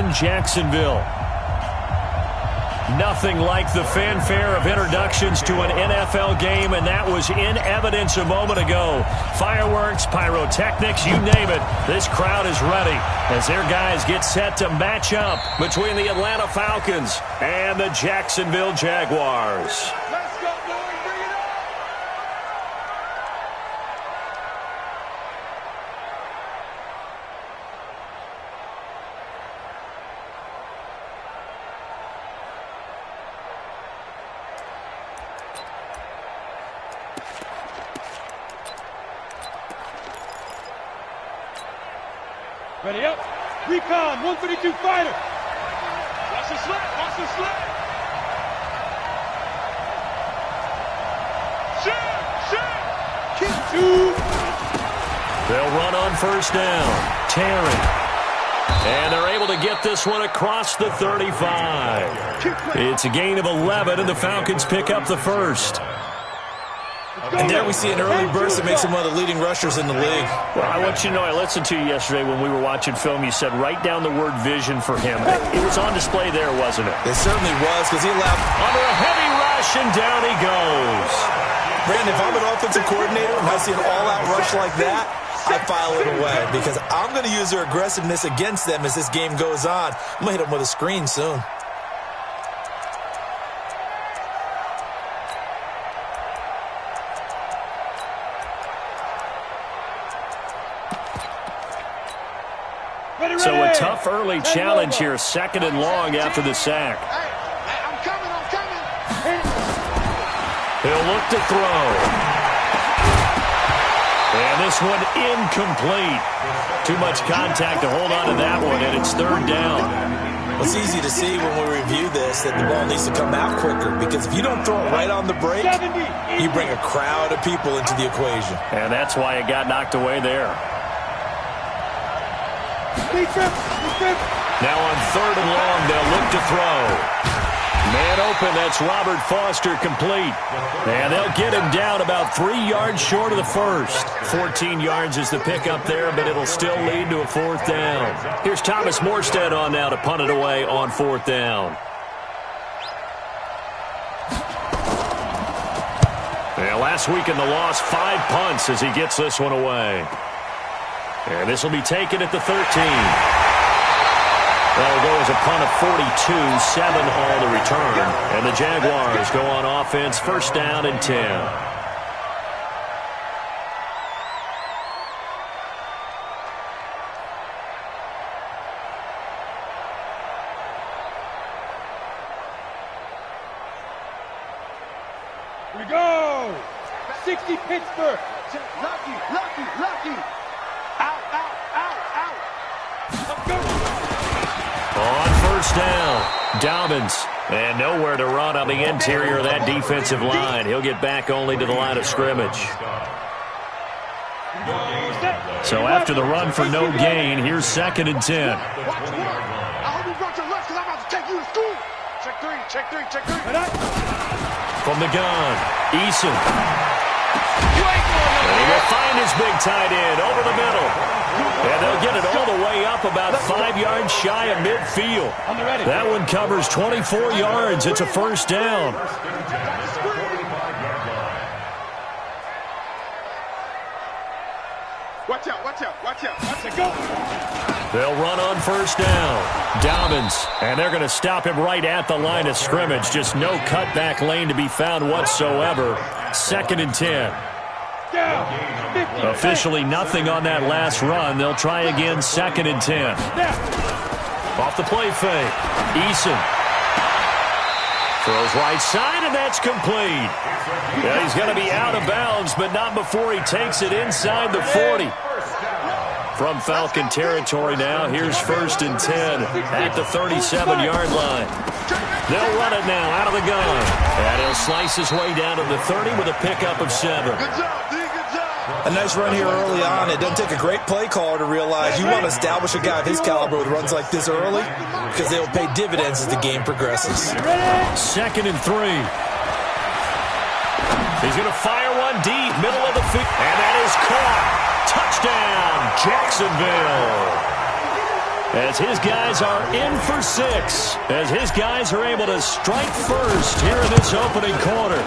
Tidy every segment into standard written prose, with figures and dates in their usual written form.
1, Jacksonville. Nothing like the fanfare of introductions to an NFL game, and that was in evidence a moment ago. Fireworks, pyrotechnics, you name it. This crowd is ready as their guys get set to match up between the Atlanta Falcons and the Jacksonville Jaguars. Ready up. Recon, 132 fighter. Watch the slip, watch the slip. Shoot. Kick 2. They'll run on first down. Terry. And they're able to get this one across the 35. It's a gain of 11, and the Falcons pick up the first. And there we see an early burst that makes him one of the leading rushers in the league. Well, I want you to know, I listened to you yesterday when we were watching film. You said write down the word vision for him. It was on display there, wasn't it? It certainly was, because he allowed... Under a heavy rush, and down he goes. Brandon, if I'm an offensive coordinator and I see an all-out rush like that, I file it away, because I'm going to use their aggressiveness against them as this game goes on. I'm going to hit them with a screen soon. So a tough early challenge here, 2nd and long after the sack. I'm coming. He'll look to throw. And this one incomplete. Too much contact to hold on to that one, and it's 3rd down. It's easy to see when we review this that the ball needs to come out quicker, because if you don't throw it right on the break, you bring a crowd of people into the equation. And that's why it got knocked away there. Now on 3rd and long, they'll look to throw. Man open, that's Robert Foster, complete. And they'll get him down about 3 yards short of the first. 14 yards is the pickup there, but it'll still lead to a 4th down. Here's Thomas Morstead on now to punt it away on 4th down. And last week in the loss, 5 punts as he gets this one away. And this will be taken at the 13. That'll go as a punt of 42, 7 all the return. And the Jaguars go on offense, 1st down and 10. Here we go. 60 Pittsburgh. Lucky. Out. Let's go. On 1st down, Dobbins. And nowhere to run on the interior of that defensive line. He'll get back only to the line of scrimmage. So after the run for no gain, here's 2nd and 10. I hope you brought your left, because I'm about to take you to school. Check three. From the gun, Eason. And he will find his big tight end over the middle. And they'll get it all the way up about 5 yards shy of midfield. That one covers 24 yards. It's a 1st down. Watch out. Go. They'll run on 1st down. Dobbins. And they're going to stop him right at the line of scrimmage. Just no cutback lane to be found whatsoever. 2nd and 10. Officially nothing on that last run. They'll try again, 2nd and 10. Off the play fake. Eason throws right side, and that's complete. Yeah, he's going to be out of bounds, but not before he takes it inside the 40. From Falcon territory now, here's 1st and 10 at the 37-yard line. They'll run it now out of the gun. And he'll slice his way down to the 30 with a pickup of 7. A nice run here early on. It doesn't take a great play caller to realize you want to establish a guy of his caliber with runs like this early, because they will pay dividends as the game progresses. 2nd and 3. He's going to fire one deep, middle of the field, and that is caught. Touchdown, Jacksonville. as his guys are in for 6, as his guys are able to strike first here in this opening quarter.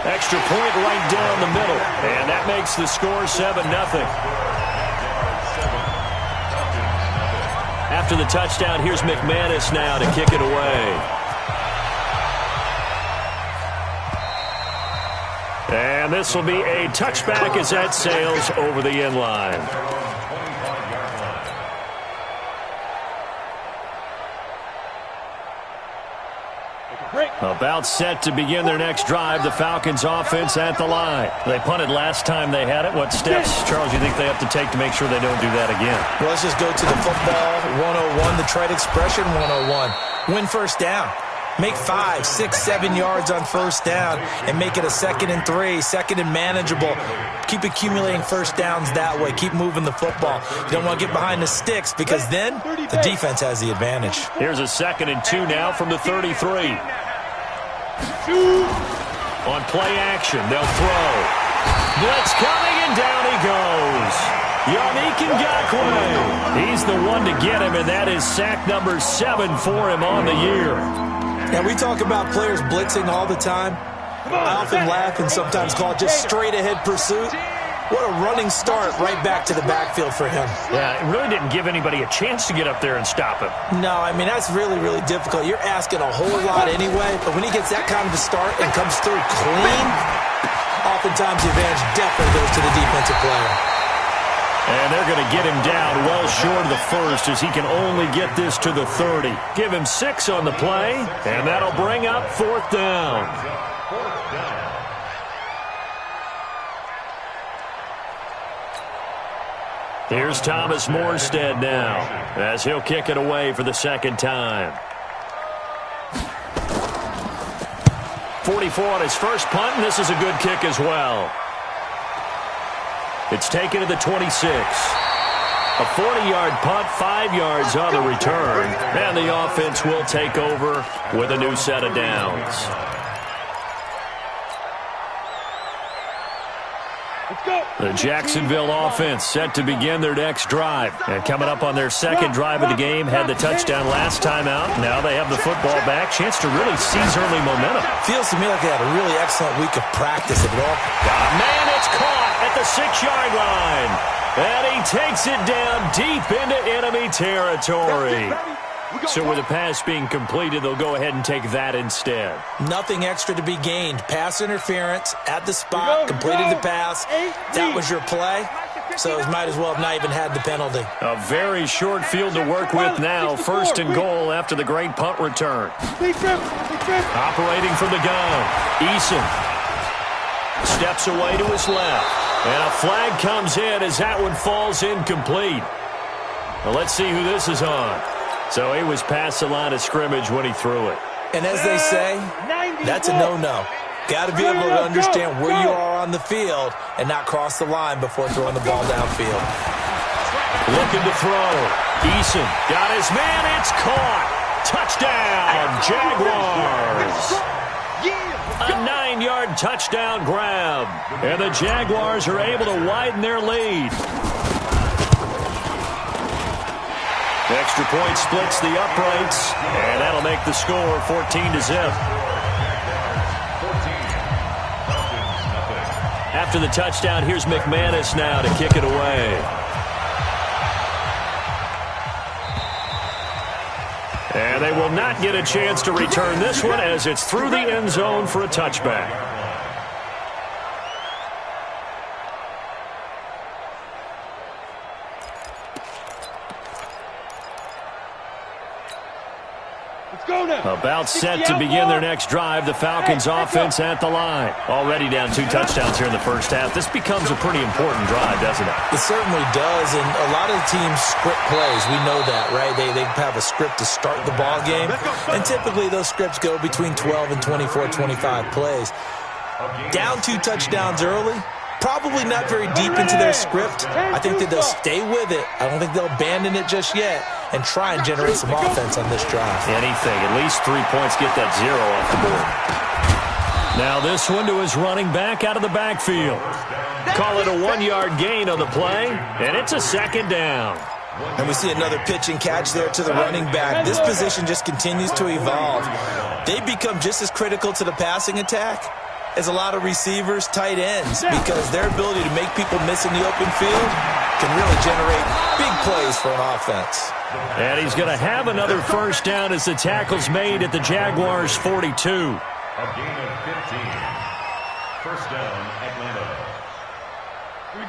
Extra point right down the middle, and that makes the score 7-0. After the touchdown, here's McManus now to kick it away. And this will be a touchback as that sails over the end line. About set to begin their next drive, the Falcons offense at the line. They punted last time they had it. What steps, Charles, you think they have to take to make sure they don't do that again? Well, let's just go to the football 101, the trite expression 101. Win first down. Make 5, 6, 7 yards on first down and make it a 2nd and 3, 2nd and manageable. Keep accumulating first downs that way. Keep moving the football. You don't want to get behind the sticks because then the defense has the advantage. Here's a 2nd and 2 now from the 33. On play action, they'll throw. Blitz coming, and down he goes. Yannick Ngakoue. He's the one to get him, and that is sack number 7 for him on the year. Now, we talk about players blitzing all the time. I often laugh and sometimes call it just straight-ahead pursuit. What a running start right back to the backfield for him. Yeah, it really didn't give anybody a chance to get up there and stop him. No, I mean, that's really, really difficult. You're asking a whole lot anyway, but when he gets that kind of a start and comes through clean, oftentimes the advantage definitely goes to the defensive player. And they're going to get him down well short of the first as he can only get this to the 30. Give him 6 on the play, and that'll bring up 4th down. Here's Thomas Morstead now as he'll kick it away for the 2nd time. 44 on his first punt, and this is a good kick as well. It's taken to the 26. A 40-yard punt, 5 yards on the return, and the offense will take over with a new set of downs. The Jacksonville offense set to begin their next drive. And coming up on their 2nd drive of the game, had the touchdown last time out. Now they have the football back. Chance to really seize early momentum. Feels to me like they had a really excellent week of practice at all. Man, it's caught at the 6-yard line. And he takes it down deep into enemy territory. So with the pass being completed, they'll go ahead and take that instead. Nothing extra to be gained. Pass interference at the spot, completed the pass. That was your play. So it might as well have not even had the penalty. A very short field to work with now. 1st and goal after the great punt return. Operating from the gun. Eason steps away to his left. And a flag comes in as that one falls incomplete. Well, let's see who this is on. So he was past the line of scrimmage when he threw it. And as they say, that's a no-no. Got to be able to understand where you are on the field and not cross the line before throwing the ball downfield. Looking to throw. Eason got his man. It's caught. Touchdown, Jaguars. A 9-yard touchdown grab. And the Jaguars are able to widen their lead. The extra point splits the uprights, and that'll make the score 14-0. After the touchdown, here's McManus now to kick it away. And they will not get a chance to return this one as it's through the end zone for a touchback. About set to begin their next drive, the Falcons offense at the line. Already down 2 touchdowns here in the first half. This becomes a pretty important drive, doesn't it? It certainly does, and a lot of the teams script plays. We know that, right? They have a script to start the ball game, and typically those scripts go between 12 and 24, 25 plays. Down 2 touchdowns early, probably not very deep into their script. I think that they'll stay with it. I don't think they'll abandon it just yet and try and generate some offense on this drive. Anything. At least 3 points. Get that 0 off the board. Now this one to his running back out of the backfield. Call it a 1-yard gain on the play, and it's a 2nd down. And we see another pitch and catch there to the running back. This position just continues to evolve. They become just as critical to the passing attack as a lot of receivers, tight ends, because their ability to make people miss in the open field can really generate big plays for an offense. And he's going to have another first down as the tackle's made at the Jaguars' 42. A gain of 15. First down, Atlanta.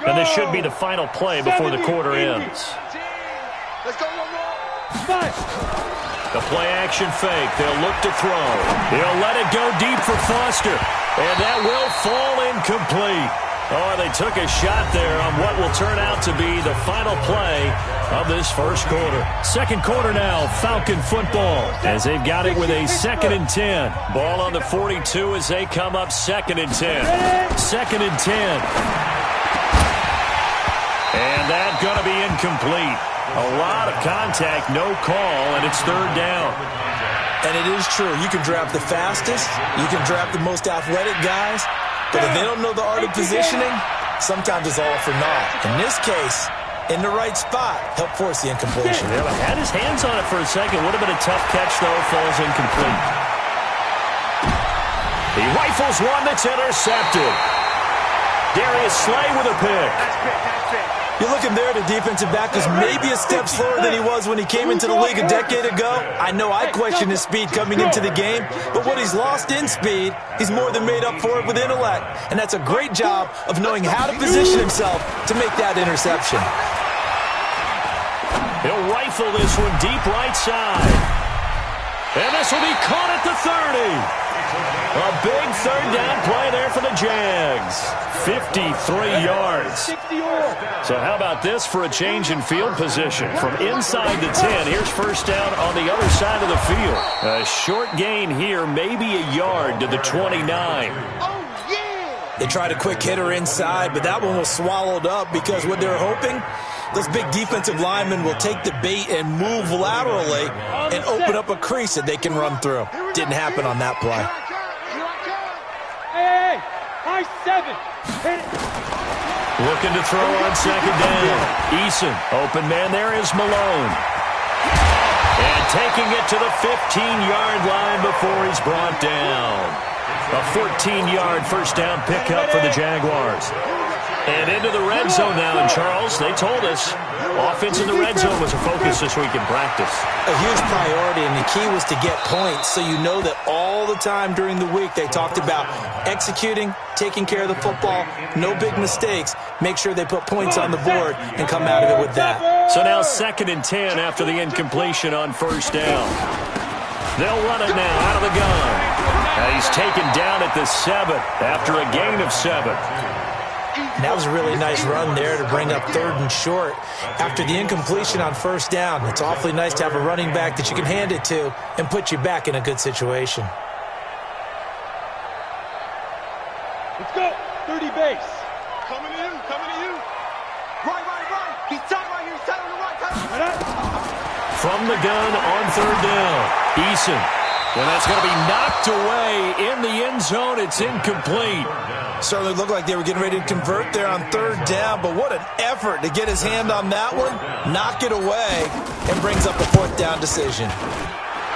And this should be the final play before the quarter ends. Let's go, The play-action fake. They'll look to throw. He'll let it go deep for Foster. And that will fall incomplete. Oh, they took a shot there on what will turn out to be the final play of this first quarter. Second quarter now, Falcon football, as they've got it with a 2nd and 10. Ball on the 42 as they come up 2nd and 10. 2nd and 10. And that's going to be incomplete. A lot of contact, no call, and it's 3rd down. And it is true. You can draft the fastest. You can draft the most athletic guys. But if they don't know the art of positioning, sometimes it's all for naught. In this case, in the right spot, help force the incompletion. Yeah, had his hands on it for a second. Would have been a tough catch, though. Falls incomplete. He rifles one that's intercepted. Darius Slay with a pick. You're looking there, the defensive back was maybe a step slower than he was when he came into the league a decade ago. I know I questioned his speed coming into the game, but what he's lost in speed, he's more than made up for it with intellect. And that's a great job of knowing how to position himself to make that interception. He'll rifle this one deep right side. And this will be caught at the 30. A big 3rd down play there for the Jags. 53 yards. So how about this for a change in field position? From inside the 10, here's first down on the other side of the field. A short gain here, maybe a yard to the 29. They tried a quick hitter inside, but that one was swallowed up because what they're hoping, those big defensive linemen will take the bait and move laterally and open up a crease that they can run through. Didn't happen on that play. Hey, high 7. Hit it. Looking to throw on 2nd down. Eason, open man there is Malone. And taking it to the 15-yard line before he's brought down. A 14-yard first down pickup for the Jaguars. And into the red zone now, and Charles, they told us offense in the red zone was a focus this week in practice. A huge priority, and the key was to get points, so you know that all the time during the week they talked about executing, taking care of the football, no big mistakes, make sure they put points on the board and come out of it with that. So now 2nd and 10 after the incompletion on first down. They'll run it now out of the gun. And he's taken down at the 7 after a gain of 7. And that was a really nice run there to bring up 3rd and short. After the incompletion on first down, it's awfully nice to have a running back that you can hand it to and put you back in a good situation. Let's go. 30 base. Coming to you. Right. He's tight right here. He's tight on the right. From the gun on 3rd down. Eason. And that's going to be knocked away in the end zone. It's incomplete. Certainly looked like they were getting ready to convert there on 3rd down, but what an effort to get his hand on that one, knock it away, and brings up a 4th down decision.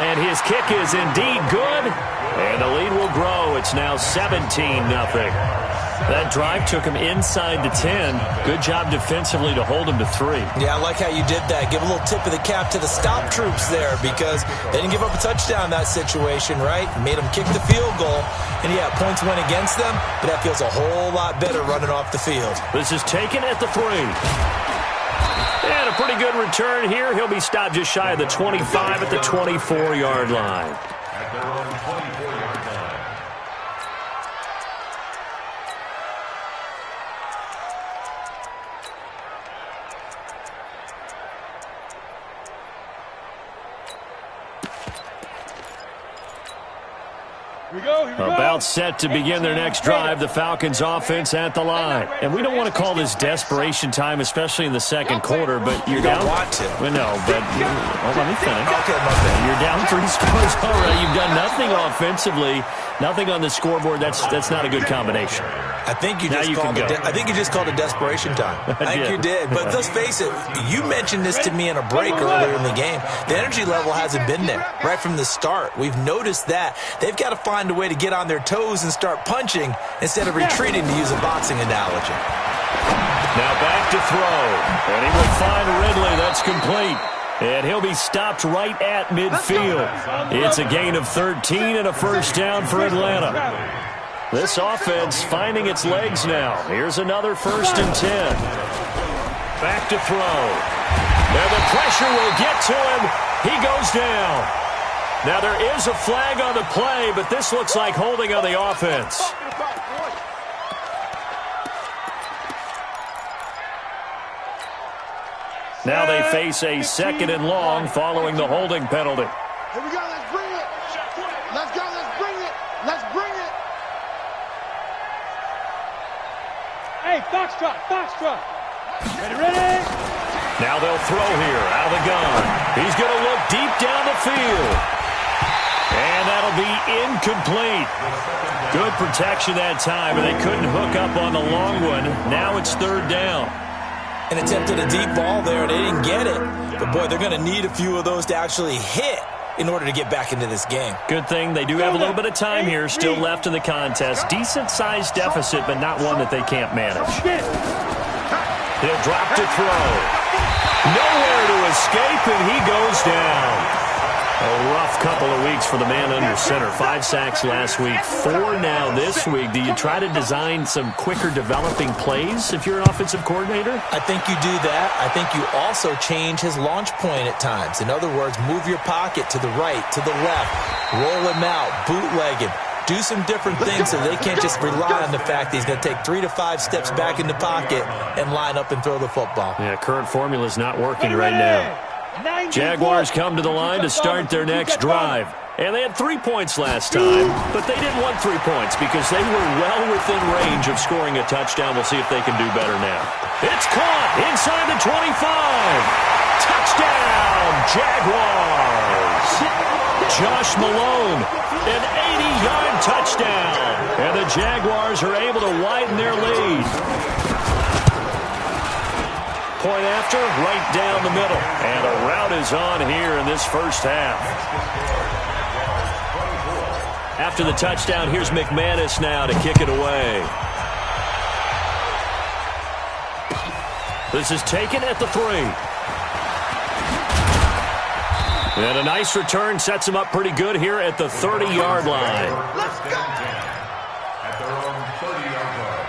And his kick is indeed good, and the lead will grow. It's now 17-0. That drive took him inside the 10. Good job defensively to hold him to 3. Yeah, I like how you did that. Give a little tip of the cap to the stop troops there because they didn't give up a touchdown in that situation, right? Made them kick the field goal. And, yeah, points went against them, but that feels a whole lot better running off the field. This is taken at the 3. And a pretty good return here. He'll be stopped just shy of the 25 at the 24-yard line. At their own 24-yard line. About set to begin their next drive, the Falcons offense at the line. And we don't want to call this desperation time, especially in the second quarter, but you're down. You don't want to. Well, no, but let me finish. Okay, my bad. You're down 3 free throws. All right, you've done nothing offensively, nothing on the scoreboard. That's not a good combination. I think you just called a desperation time. I think you did. But let's face it, you mentioned this to me in a break earlier in the game. The energy level hasn't been there right from the start. We've noticed that. They've got to find a way to get on their toes and start punching instead of retreating, to use a boxing analogy. Now back to throw. And he will find Ridley. That's complete. And he'll be stopped right at midfield. It's a gain of 13 and a first down for Atlanta. This offense finding its legs now. Here's another 1st and 10. Back to throw. Now the pressure will get to him. He goes down. Now there is a flag on the play, but this looks like holding on the offense. Now they face a 2nd and long following the holding penalty. Here we go. Let's bring it. Let's go. Let's bring it. Let's bring it. Hey, foxtrot, foxtrot. Ready? Now they'll throw here out of the gun. He's going to look deep down the field. And that'll be incomplete. Good protection that time, but they couldn't hook up on the long one. Now it's 3rd down. And attempted a deep ball there. They didn't get it. But, boy, they're going to need a few of those to actually hit in order to get back into this game. Good thing they do have a little bit of time here still left in the contest. Decent-sized deficit, but not one that they can't manage. He'll drop to throw. Nowhere to escape, and he goes down. A rough couple of weeks for the man under center. 5 sacks last week, 4 now this week. Do you try to design some quicker developing plays if you're an offensive coordinator? I think you do that. I think you also change his launch point at times. In other words, move your pocket to the right, to the left, roll him out, bootleg him. Do some different things so they can't just rely on the fact that he's going to take 3 to 5 steps back in the pocket and line up and throw the football. Yeah, current formula is not working right now. Jaguars come to the line to start their next drive. And they had 3 points last time, but they didn't want 3 points because they were well within range of scoring a touchdown. We'll see if they can do better now. It's caught inside the 25. Touchdown, Jaguars. Josh Malone, an 80-yard touchdown. And the Jaguars are able to widen their lead. Point after, right down the middle. And a rout is on here in this first half. After the touchdown, here's McManus now to kick it away. This is taken at the 3. And a nice return sets him up pretty good here at the 30-yard line. Let's go. At their own 30-yard line.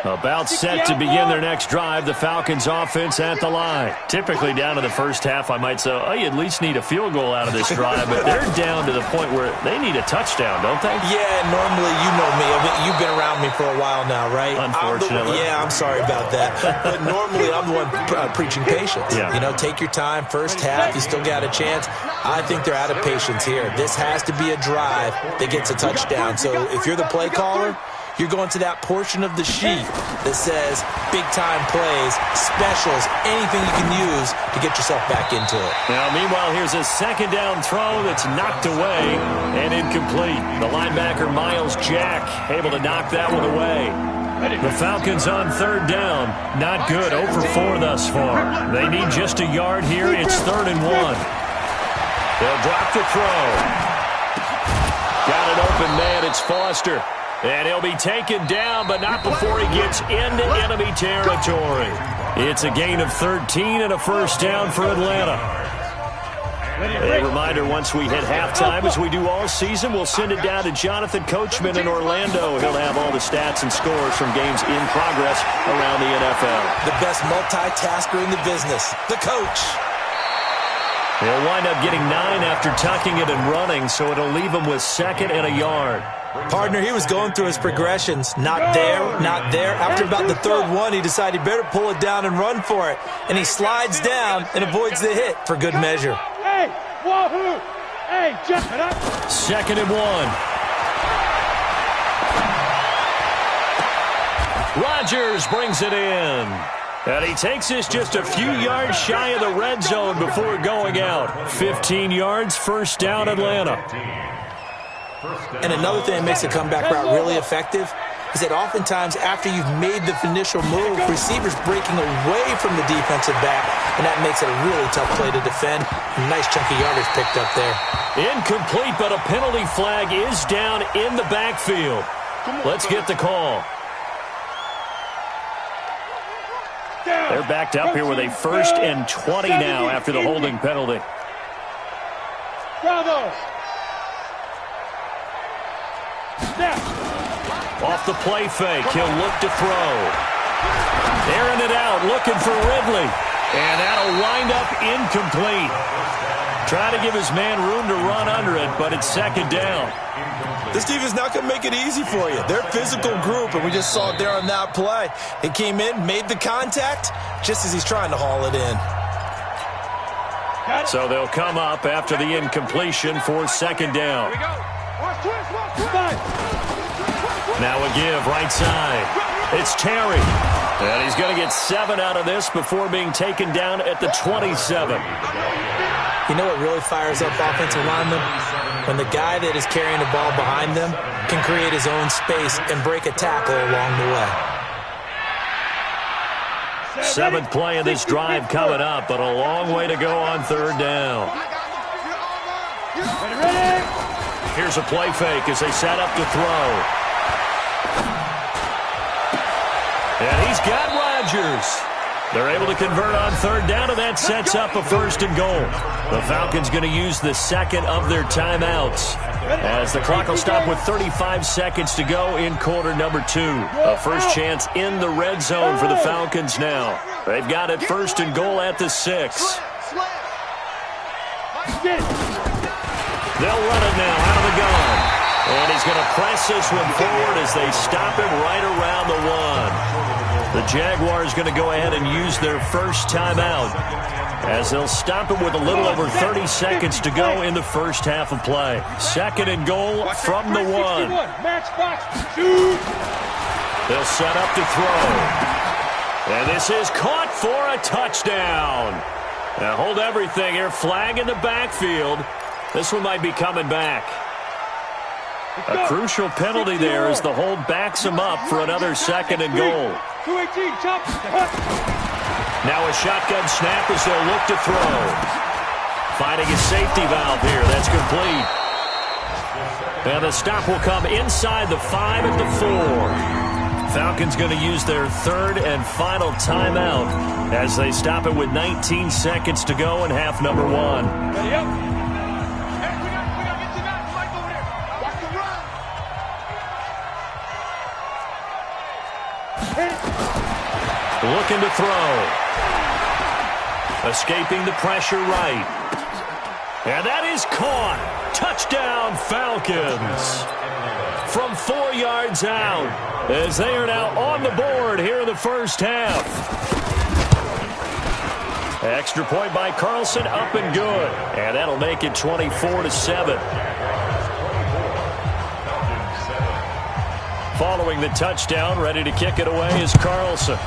About set to begin their next drive. The Falcons offense at the line. Typically down to the first half, I might say, oh, you at least need a field goal out of this drive. But they're down to the point where they need a touchdown, don't they? Yeah, normally, you know me. You've been around me for a while now, right? Unfortunately. I'm sorry about that. But normally, I'm the one preaching patience. Yeah. You know, take your time. First half, you still got a chance. I think they're out of patience here. This has to be a drive that gets a touchdown. So if you're the play caller, you're going to that portion of the sheet that says big-time plays, specials, anything you can use to get yourself back into it. Now, meanwhile, here's a second down throw that's knocked away and incomplete. The linebacker, Miles Jack, able to knock that one away. The Falcons on third down. Not good. 0 for 4 thus far. They need just a yard here. It's 3rd and 1. They'll drop the throw. Got an open man. It's Foster. And he'll be taken down, but not before he gets into enemy territory. It's a gain of 13 and a first down for Atlanta. A reminder, once we hit halftime, as we do all season, we'll send it down to Jonathan Coachman in Orlando. He'll have all the stats and scores from games in progress around the NFL. The best multitasker in the business, the coach. He'll wind up getting 9 after tucking it and running, so it'll leave him with 2nd and a yard. Partner, he was going through his progressions. Not there, not there. After about the 3rd one, he decided he better pull it down and run for it. And he slides down and avoids the hit for good measure. Hey, wahoo! Hey, jump it up. 2nd and 1. Rodgers brings it in. And he takes this just a few yards shy of the red zone before going out. 15 yards, first down, Atlanta. And another thing that makes a comeback route really effective is that oftentimes after you've made the initial move, receivers breaking away from the defensive back, and that makes it a really tough play to defend. A nice chunky yardage picked up there. Incomplete, but a penalty flag is down in the backfield. Let's get the call. They're backed up here with a 1st and 20 now after the holding penalty. Bravo. Off the play fake, he'll look to throw. Airing it out, looking for Ridley. And that'll wind up incomplete. Trying to give his man room to run under it, but it's 2nd down. This defense not going to make it easy for you. They're a physical group, and we just saw it there on that play. He came in, made the contact, just as he's trying to haul it in. So they'll come up after the incompletion for 2nd down. Now a give, right side. It's Terry. And he's going to get 7 out of this before being taken down at the 27. You know what really fires up offensive linemen? When the guy that is carrying the ball behind them can create his own space and break a tackle along the way. 7th play of this drive coming up, but a long way to go on 3rd down. Here's a play fake as they set up to throw. And he's got Rodgers. They're able to convert on 3rd down, and that sets up a 1st and goal. The Falcons going to use the 2nd of their timeouts as the clock will stop with 35 seconds to go in quarter number 2. A first chance in the red zone for the Falcons now. They've got it 1st and goal at the 6. They'll run it now out of the gun. And he's going to press this one forward as they stop him right around the 1. The Jaguars going to go ahead and use their first timeout as they'll stop him with a little over 30 seconds to go in the first half of play. 2nd and goal from the 1. They'll set up to throw. And this is caught for a touchdown. Now hold everything here. Flag in the backfield. This one might be coming back. A crucial penalty there as the hold backs him up for another 2nd and goal. Now a shotgun snap as they'll look to throw. Finding a safety valve here. That's complete. And the stop will come inside the 5 at the 4. Falcons going to use their 3rd and final timeout as they stop it with 19 seconds to go in half number 1. Ready up. Looking to throw. Escaping the pressure right. And that is caught. Touchdown, Falcons. From 4 yards out as they are now on the board here in the first half. Extra point by Carlson, up and good. And that'll make it 24-7. Following the touchdown, ready to kick it away is Carlson.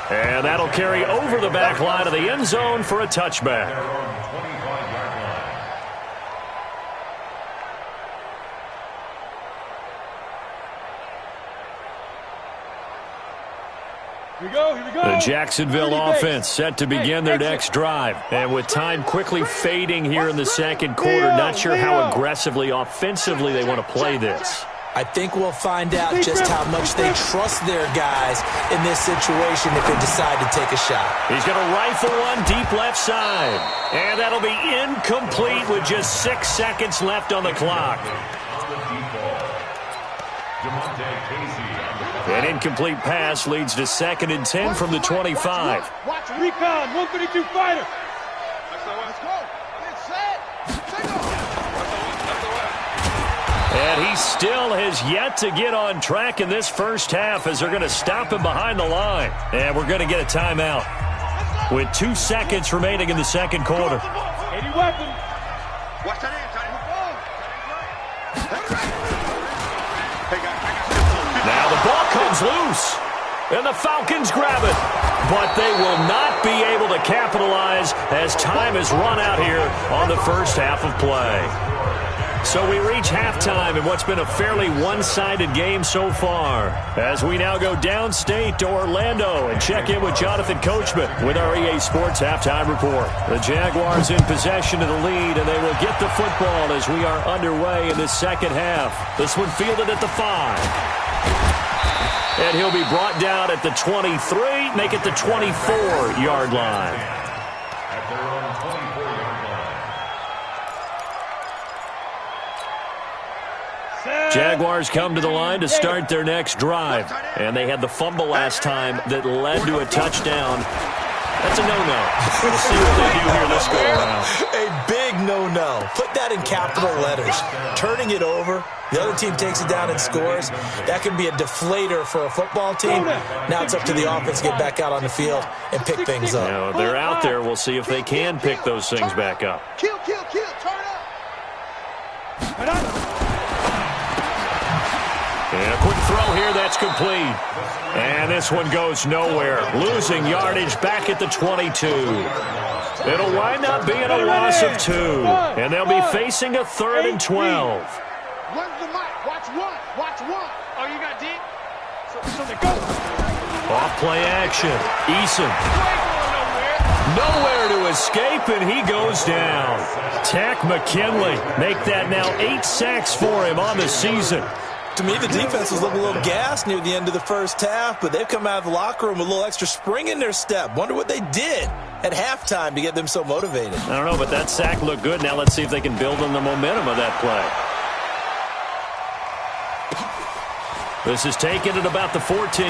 And that'll carry over the back line of the end zone for a touchback. Here we go. The Jacksonville offense set to begin their next drive. And with time quickly fading here in the 2nd quarter, not sure how aggressively, offensively they want to play this. I think we'll find out just how much they trust their guys in this situation if they decide to take a shot. He's going to rifle one deep left side. And that'll be incomplete with just 6 seconds left on the clock. An incomplete pass leads to 2nd and 10 from the 25. Watch recon, 132 fighter. And he still has yet to get on track in this first half as they're going to stop him behind the line. And we're going to get a timeout with 2 seconds remaining in the 2nd quarter. 80 weapon. Watch that comes loose. And the Falcons grab it. But they will not be able to capitalize as time has run out here on the first half of play. So we reach halftime in what's been a fairly one-sided game so far. As we now go downstate to Orlando and check in with Jonathan Coachman with our EA Sports Halftime Report. The Jaguars in possession of the lead, and they will get the football as we are underway in the second half. This one fielded at the 5. And he'll be brought down at the 23, make it the 24-yard line. At their own 24-yard line. Jaguars come to the line to start their next drive. And they had the fumble last time that led to a touchdown. That's a no-no. We'll see what they do here this go-around. A big no-no. Put that in capital letters. Turning it over. The other team takes it down and scores. That can be a deflator for a football team. Now it's up to the offense to get back out on the field and pick things up. Now, they're out there. We'll see if they can pick those things back up. Kill, kill, kill. Turn up. And a quick throw here. That's complete. And this one goes nowhere. Losing yardage back at the 22. It'll wind up being a loss of 2. And they'll be facing a 3rd and 12. Where's the mic? Watch one. Watch one. Oh, you got deep? So they go. Off play action. Eason. Nowhere to escape, and he goes down. Tack McKinley. Make that now 8 sacks for him on the season. To me, the defense was looking a little gassed near the end of the first half, but they've come out of the locker room with a little extra spring in their step. Wonder what they did at halftime to get them so motivated. I don't know, but that sack looked good. Now let's see if they can build on the momentum of that play. This is taken at about the 14.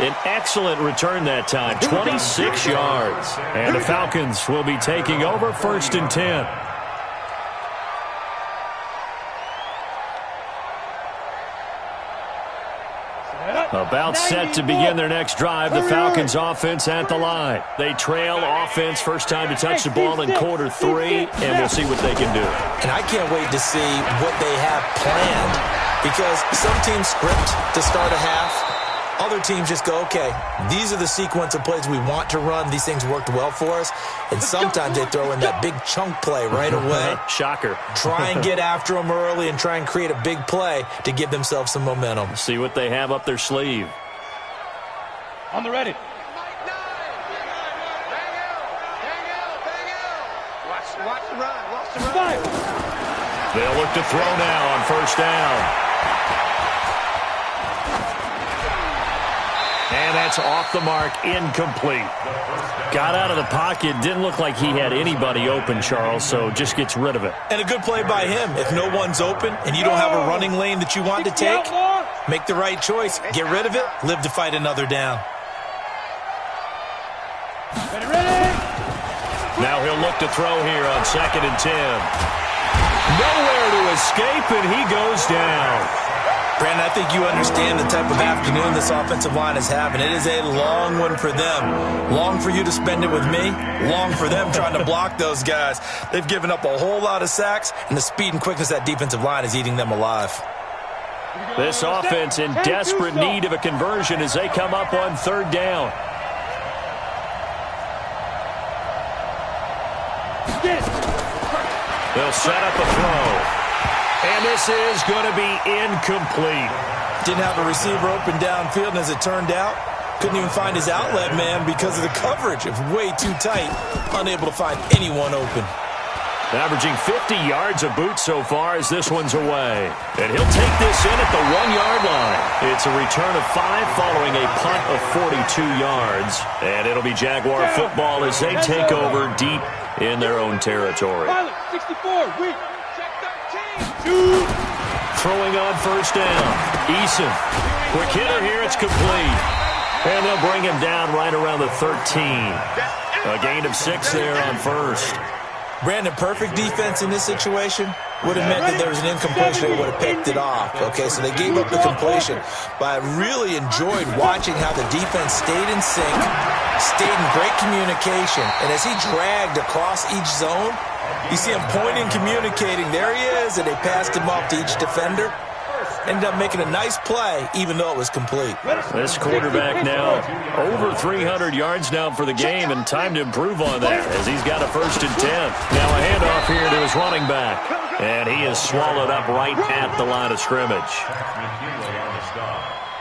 An excellent return that time, 26 yards. And the Falcons will be taking over 1st and 10. About set to begin their next drive. The Falcons offense at the line. They trail offense, first time to touch the ball in quarter 3, and we'll see what they can do. And I can't wait to see what they have planned, because some teams script to start a half. Other teams just go, okay, these are the sequence of plays we want to run. These things worked well for us. And sometimes they throw in that big chunk play right away. Shocker. Try and get after them early and try and create a big play to give themselves some momentum. See what they have up their sleeve. On the ready. Watch the run. Watch the run. They'll look to throw now on 1st down. And that's off the mark, incomplete. Got out of the pocket, didn't look like he had anybody open, Charles, so just gets rid of it. And a good play by him. If no one's open and you don't have a running lane that you want to take, make the right choice. Get rid of it, live to fight another down. Ready. Now he'll look to throw here on 2nd and 10. Nowhere to escape, and he goes down. Brandon, I think you understand the type of afternoon this offensive line is having. It is a long one for them. Long for you to spend it with me. Long for them trying to block those guys. They've given up a whole lot of sacks, and the speed and quickness of that defensive line is eating them alive. This offense in desperate need of a conversion as they come up on 3rd down. They'll set up a throw. And this is going to be incomplete. Didn't have a receiver open downfield, and as it turned out, couldn't even find his outlet man because of the coverage. It was way too tight, unable to find anyone open. Averaging 50 yards a boot so far as this one's away. And he'll take this in at the 1-yard line. It's a return of 5 following a punt of 42 yards. And it'll be Jaguar football as they take over deep in their own territory. 64, weak. Throwing on 1st down. Eason. Quick hitter here. It's complete. And they'll bring him down right around the 13. A gain of 6 there on 1st. Brandon, perfect defense in this situation would have meant that there was an incompletion. They would have picked it off. Okay, so they gave up the completion. But I really enjoyed watching how the defense stayed in sync, stayed in great communication. And as he dragged across each zone, you see him pointing, communicating. There he is, and they passed him off to each defender. ended up making a nice play, even though it was complete. This quarterback now over 300 yards now for the game, and time to improve on that as he's got a 1st and 10. Now a handoff here to his running back, and he is swallowed up right at the line of scrimmage.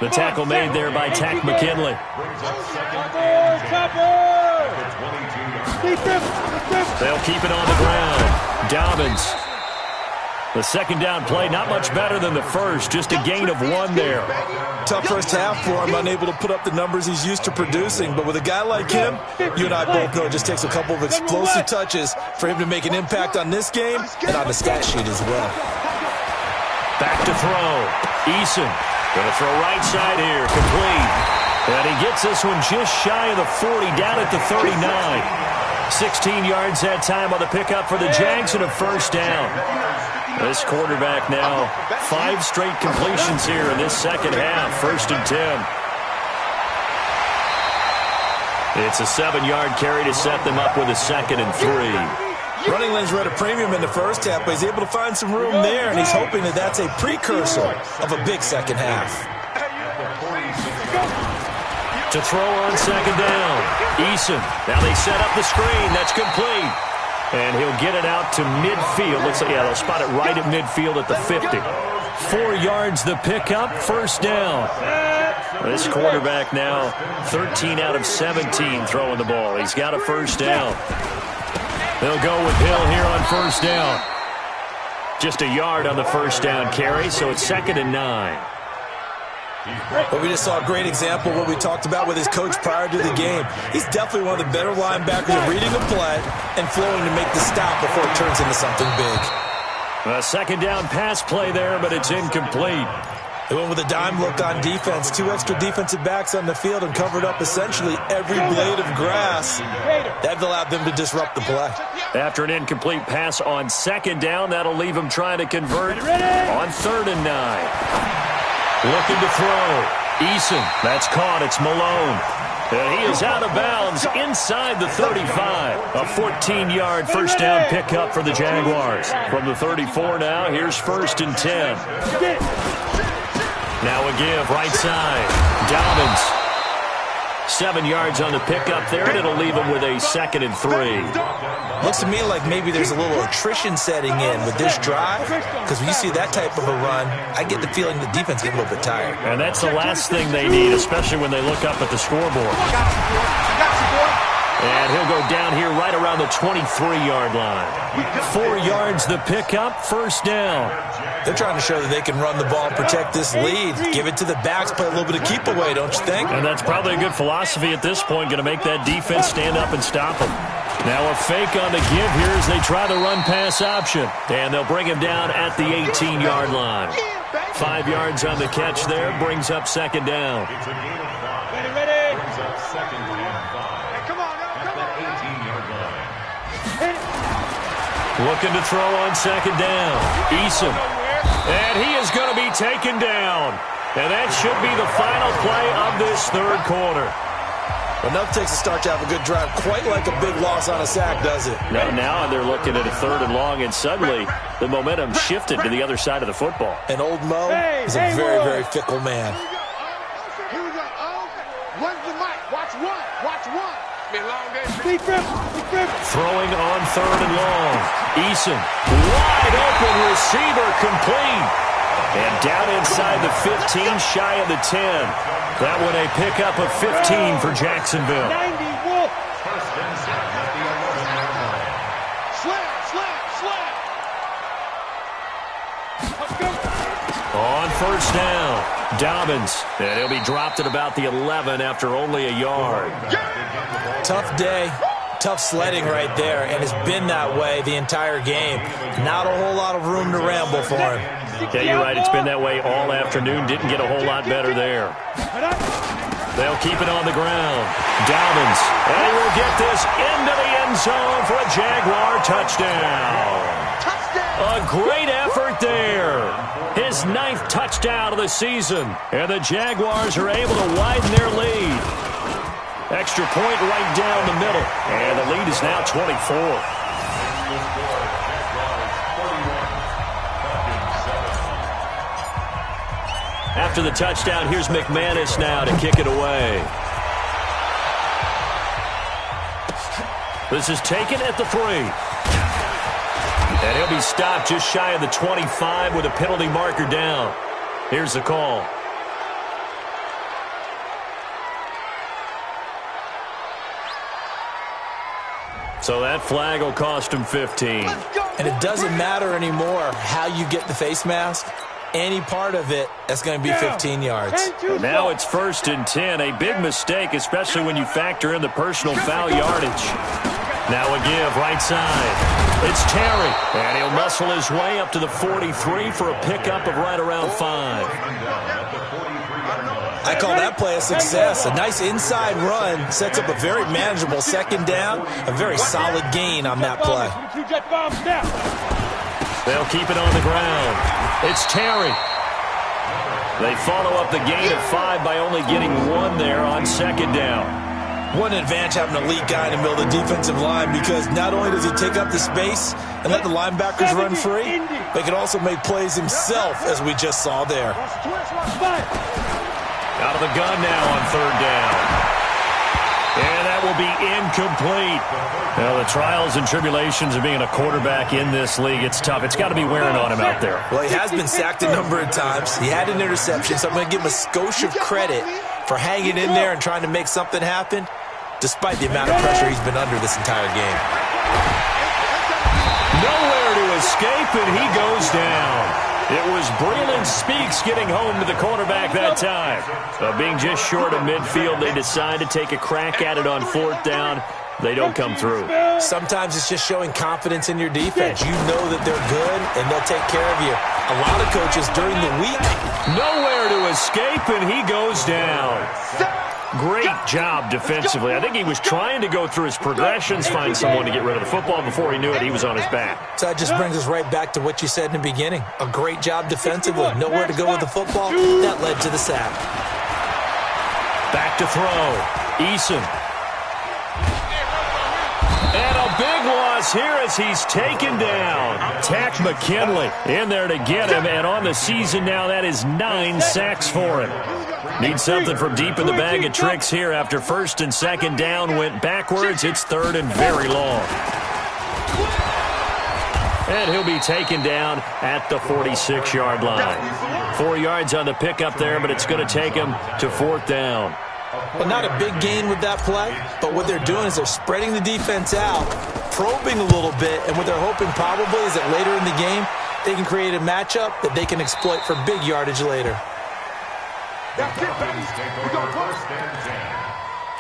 The tackle made there by Tack McKinley. They'll keep it on the ground. Dobbins. The second down play, not much better than the first, just a gain of 1 there. Tough first half for him, unable to put up the numbers he's used to producing. But with a guy like him, you and I both know it just takes a couple of explosive touches for him to make an impact on this game and on the stat sheet as well. Back to throw. Eason going to throw right side here, complete. And he gets this one just shy of the 40, down at the 39. 16 yards that time on the pickup for the Jags and a 1st down. This quarterback now 5 straight completions here in this second half. 1st and 10. It's a 7-yard carry to set them up with a 2nd and 3. Running lanes were at a premium in the first half, but he's able to find some room there, and he's hoping that that's a precursor of a big second half. To throw on 2nd down. Eason. Now they set up the screen. That's complete. And he'll get it out to midfield. Looks like, yeah, they'll spot it right at midfield at the 50. 4 yards the pickup, 1st down. This quarterback now 13 out of 17 throwing the ball. He's got a 1st down. They'll go with Hill here on 1st down. Just a yard on the 1st down carry, so it's 2nd and 9. But we just saw a great example of what we talked about with his coach prior to the game. He's definitely one of the better linebackers at reading the play and flowing to make the stop before it turns into something big. A 2nd down pass play there, but it's incomplete. They went with a dime look on defense. 2 extra defensive backs on the field and covered up essentially every blade of grass. That allowed them to disrupt the play. After an incomplete pass on 2nd down, that'll leave them trying to convert on 3rd and 9. Looking to throw. Eason. That's caught. It's Malone. And he is out of bounds inside the 35. A 14-yard 1st down pickup for the Jaguars. From the 34 now, here's 1st and 10. Now a give, right side. Dobbins. 7 yards on the pickup there, and it'll leave him with a 2nd and 3. Looks to me like maybe there's a little attrition setting in with this drive, because when you see that type of a run, I get the feeling the defense gets a little bit tired. And that's the last thing they need, especially when they look up at the scoreboard. And he'll go down here right around the 23-yard line. 4 yards the pickup, 1st down. They're trying to show that they can run the ball and protect this lead. Give it to the backs, play a little bit of keep away, don't you think? And that's probably a good philosophy at this point, going to make that defense stand up and stop them. Now a fake on the give here as they try the run-pass option. And they'll bring him down at the 18-yard line. 5 yards on the catch there, brings up 2nd down. Ready. Brings up 2nd and 5. Come on, at the 18-yard line. Looking to throw on 2nd down. Eason. And he is going to be taken down. And that should be the final play of this 3rd quarter. Enough takes a start to have a good drive, quite like a big loss on a sack, does it? Now they're looking at a 3rd and long, and suddenly the momentum shifted to the other side of the football. And old Mo is a very, very fickle man. Here we go. Where's the mic? Watch one. Watch one. Been a long day. Throwing on 3rd and long. Eason. Wide open receiver complete. And down inside the 15, shy of the 10. That one a pickup of 15 for Jacksonville. 90 Wolf. First and 10 at the 11-yard line. Let's go. On 1st down, Dobbins. And he'll be dropped at about the 11 after only a yard. Tough day, tough sledding right there, and it's been that way the entire game. Not a whole lot of room to ramble for him. Yeah, you're right. It's been that way all afternoon. Didn't get a whole lot better there. They'll keep it on the ground. Dobbins. And he will get this into the end zone for a Jaguar touchdown. A great effort there. His 9th touchdown of the season. And the Jaguars are able to widen their lead. Extra point right down the middle. And the lead is now 24. After the touchdown, here's McManus now to kick it away. This is taken at the 3. And he'll be stopped just shy of the 25 with a penalty marker down. Here's the call. So that flag will cost him 15. And it doesn't matter anymore how you get the face mask. Any part of it, that's going to be 15 yards. Now it's 1st and 10. A big mistake, especially when you factor in the personal foul yardage. Now a give, right side. It's Terry. And he'll muscle his way up to the 43 for a pickup of right around 5. I call that play a success. A nice inside run sets up a very manageable 2nd down. A very solid gain on that play. They'll keep it on the ground. It's Terry. They follow up the gain of 5 by only getting 1 there on 2nd down. What an advantage having an elite guy in the middle of the defensive line, because not only does he take up the space and let the linebackers run free, but he can also make plays himself, as we just saw there. Out of the gun now on 3rd down. And that will be incomplete. Well, the trials and tribulations of being a quarterback in this league, it's tough. It's got to be wearing on him out there. Well, he has been sacked a number of times. He had an interception, so I'm going to give him a skosh of credit for hanging in there and trying to make something happen, despite the amount of pressure he's been under this entire game. Nowhere to escape, and he goes down. It was Breland Speaks getting home to the quarterback that time. Being just short of midfield, they decide to take a crack at it on 4th down. They don't come through. Sometimes it's just showing confidence in your defense. You know that they're good, and they'll take care of you. A lot of coaches during the week. Nowhere to escape, and he goes down. Great job defensively. I think he was trying to go through his progressions, find someone to get rid of the football. Before he knew it, he was on his back. So that just brings us right back to what you said in the beginning. A great job defensively. Nowhere to go with the football. That led to the sack. Back to throw. Eason. And a big loss here as he's taken down. Tack McKinley in there to get him. And on the season now, that is 9 sacks for him. Need something from deep in the bag of tricks here after 1st and 2nd down went backwards. It's 3rd and very long. And he'll be taken down at the 46-yard line. 4 yards on the pickup there, but it's going to take him to 4th down. Well, not a big gain with that play, but what they're doing is they're spreading the defense out, probing a little bit, and what they're hoping probably is that later in the game, they can create a matchup that they can exploit for big yardage later. That's it, baby. We're going 1st and 10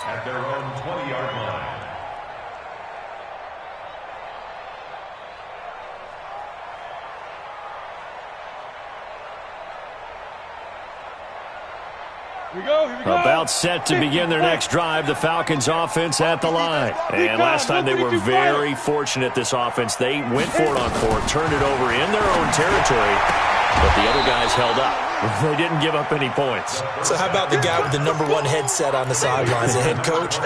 at their own 20-yard line. Here we go. About set to begin their next drive, the Falcons offense at the line. And last time they were very fortunate, this offense. They went for it on 4th, turned it over in their own territory, but the other guys held up. They didn't give up any points. So how about the guy with the #1 headset on the sidelines, the head coach?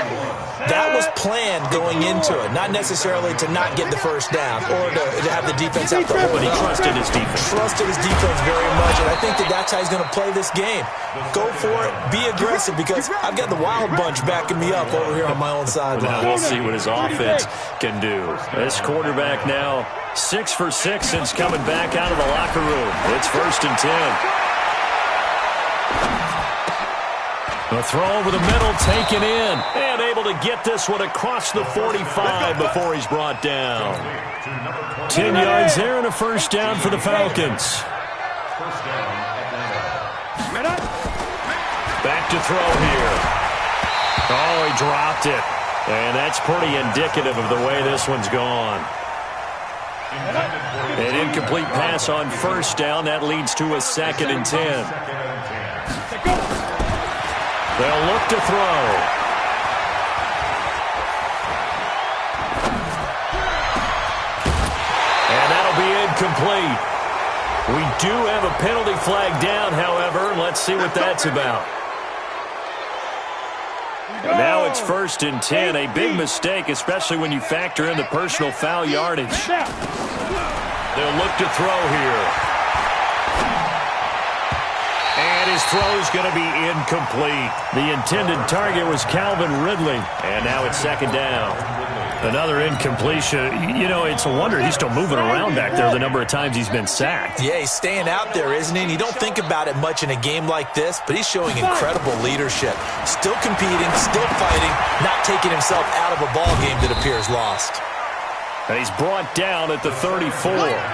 That was planned going into it, not necessarily to not get the 1st down or to have the defense out the whole. But he trusted his defense. Trusted his defense very much, and I think that's how he's going to play this game. Go for it, be aggressive, because I've got the Wild Bunch backing me up over here on my own sideline. We'll see what his offense can do. This quarterback now 6 for 6 since coming back out of the locker room. It's 1st and 10. The throw over the middle, taken in, and able to get this one across the 45 before he's brought down. 10 yards there and a 1st down for the Falcons. Back to throw here. Oh, he dropped it. And that's pretty indicative of the way this one's gone. An incomplete pass on 1st down. That leads to a 2nd and 10. They'll look to throw. And that'll be incomplete. We do have a penalty flag down, however. Let's see what that's about. And now it's 1st and 10. A big mistake, especially when you factor in the personal foul yardage. They'll look to throw here. And his throw's going to be incomplete. The intended target was Calvin Ridley, and now it's second down. Another incompletion. You know, it's a wonder he's still moving around back there the number of times he's been sacked. Yeah, he's staying out there, isn't he? And you don't think about it much in a game like this, but he's showing incredible leadership. Still competing, still fighting, not taking himself out of a ball game that appears lost. And he's brought down at the 34.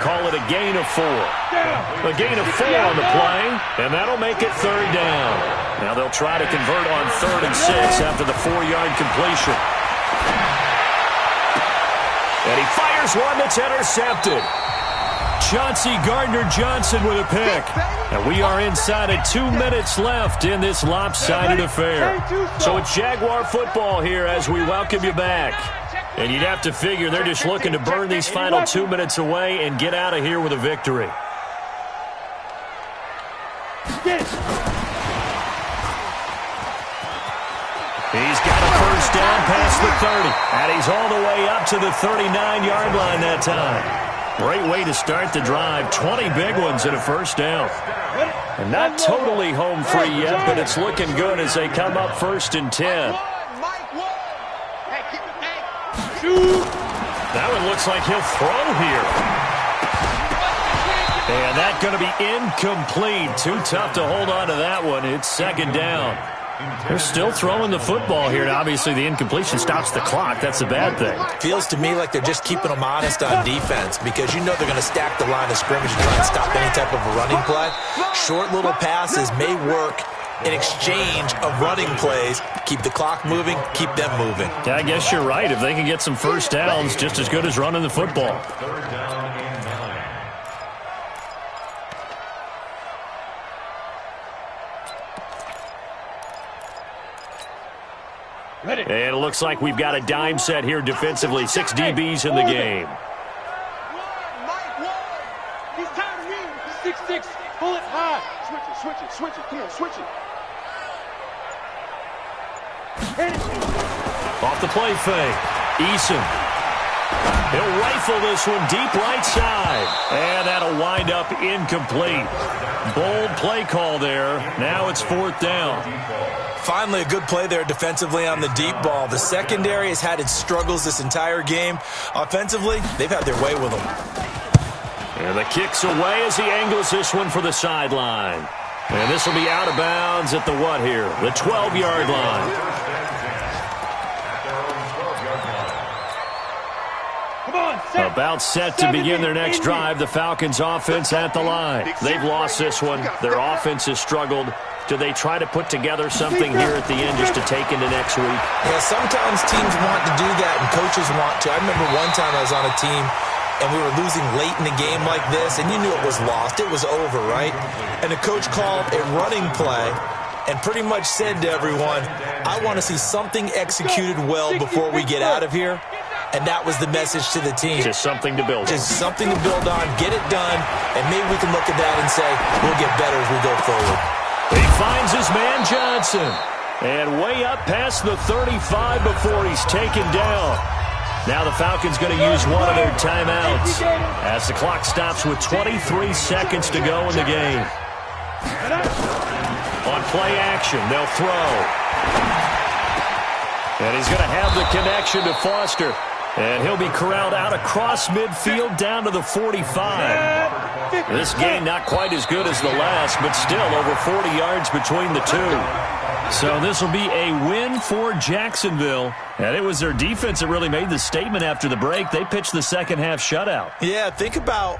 Call it a gain of 4. A gain of 4 on the play, and that'll make it third down. Now they'll try to convert on 3rd and 6 after the 4-yard completion. And he fires one that's intercepted. Chauncey Gardner-Johnson with a pick. And we are inside of 2 minutes left in this lopsided affair. So it's Jaguar football here as we welcome you back. And you'd have to figure they're just looking to burn these final 2 minutes away and get out of here with a victory. He's got a first down past the 30. And he's all the way up to the 39-yard line that time. Great way to start the drive. 20 big ones and a first down. And not totally home free yet, but it's looking good as they come up 1st and 10. That one looks like he'll throw here. And that's going to be incomplete. Too tough to hold on to that one. It's second down. They're still throwing the football here. And obviously, the incompletion stops the clock. That's the bad thing. Feels to me like they're just keeping them honest on defense because you know they're going to stack the line of scrimmage and try and stop any type of a running play. Short little passes may work in exchange of running plays. Keep the clock moving, keep them moving. Yeah, I guess you're right. If they can get some first downs, just as good as running the football. Third down and 9. And it looks like we've got a dime set here defensively. 6 DBs in the game. He's tired of me. 6'6". Pull it high. Switch it. Come on, switch it. Off the play fake. Eason. He'll rifle this one deep right side. And that'll wind up incomplete. Bold play call there. Now it's 4th down. Finally, a good play there defensively on the deep ball. The secondary has had its struggles this entire game. Offensively, they've had their way with them. And the kick's away as he angles this one for the sideline. And this will be out of bounds at the what here? The 12-yard line. About set to begin their next drive. The Falcons offense at the line. They've lost this one. Their offense has struggled. Do they try to put together something here at the end just to take into next week? Yeah, sometimes teams want to do that and coaches want to. I remember one time I was on a team and we were losing late in the game like this, and you knew it was lost. It was over, right? And the coach called a running play and pretty much said to everyone, I want to see something executed well before we get out of here. And that was the message to the team. Just something to build on. Just something to build on, get it done, and maybe we can look at that and say, we'll get better as we go forward. He finds his man Johnson. And way up past the 35 before he's taken down. Now the Falcons going to use one of their timeouts as the clock stops with 23 seconds to go in the game. On play action, they'll throw. And he's going to have the connection to Foster. And he'll be corralled out across midfield down to the 45. This game not quite as good as the last, but still over 40 yards between the two. So this will be a win for Jacksonville. And it was their defense that really made the statement after the break. They pitched the second half shutout. Yeah, think about